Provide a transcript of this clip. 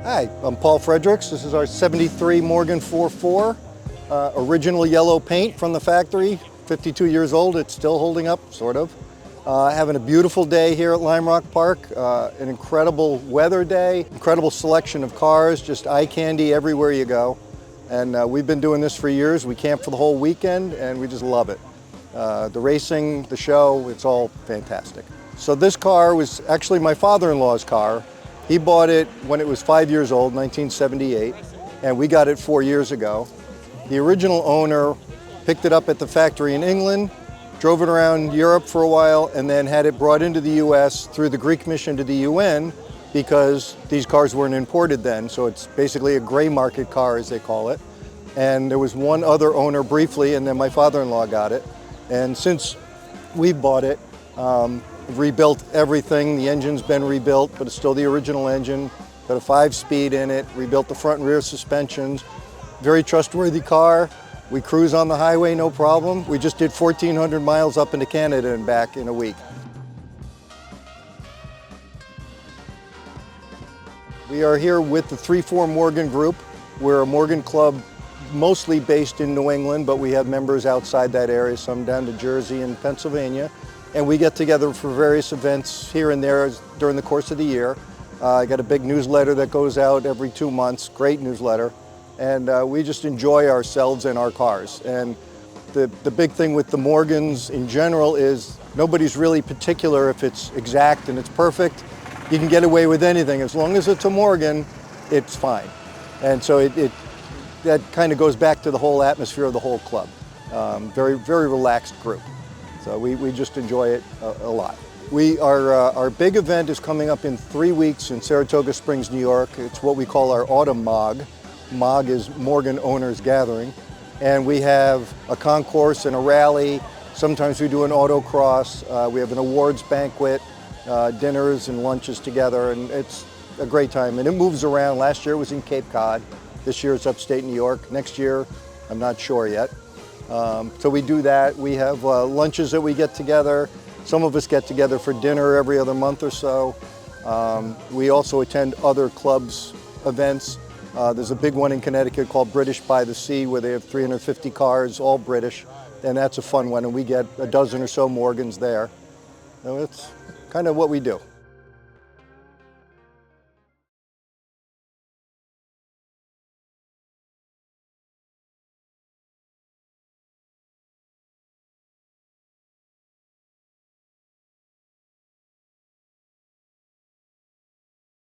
Hi, I'm Paul Fredricks. This is our 73 Morgan 4.4. Original yellow paint from the factory, 52 years old. It's still holding up, sort of. Having a beautiful day here at Lime Rock Park. An incredible weather day, incredible selection of cars, just eye candy everywhere you go. And we've been doing this for years. We camp for the whole weekend and we just love it. The racing, the show, it's all fantastic. So this car was actually my father-in-law's car. He bought it when it was 5 years old, 1978, and we got it 4 years ago. The original owner picked it up at the factory in England, drove it around Europe for a while, and then had it brought into the US through the Greek mission to the UN because these cars weren't imported then, so it's basically a gray market car, as they call it. And there was one other owner briefly, and then my father-in-law got it. And since we bought it, rebuilt everything. The engine's been rebuilt, but it's still the original engine. Got a 5-speed in it, rebuilt the front and rear suspensions. Very trustworthy car. We cruise on the highway, no problem. We just did 1,400 miles up into Canada and back in a week. We are here with the 3-4 Morgan group. We're a Morgan club mostly based in New England, but we have members outside that area, some down to Jersey and Pennsylvania. And we get together for various events here and there during the course of the year. I got a big newsletter that goes out every 2 months, great newsletter. And we just enjoy ourselves and our cars. And the big thing with the Morgans in general is nobody's really particular if it's exact and it's perfect. You can get away with anything. As long as it's a Morgan, it's fine. And so that kind of goes back to the whole atmosphere of the whole club. Very, very relaxed group. So we just enjoy it a lot. Our big event is coming up in 3 weeks in Saratoga Springs, New York. It's what we call our Autumn MOG. MOG is Morgan Owners Gathering. And we have a concourse and a rally. Sometimes we do an autocross. We have an awards banquet, dinners and lunches together, and it's a great time. And it moves around. Last year it was in Cape Cod. This year it's upstate New York. Next year, I'm not sure yet. So we do that. We have lunches that we get together. Some of us get together for dinner every other month or so. We also attend other clubs' events. There's a big one in Connecticut called British by the Sea where they have 350 cars, all British, and that's a fun one, and we get a dozen or so Morgans there. So it's kind of what we do.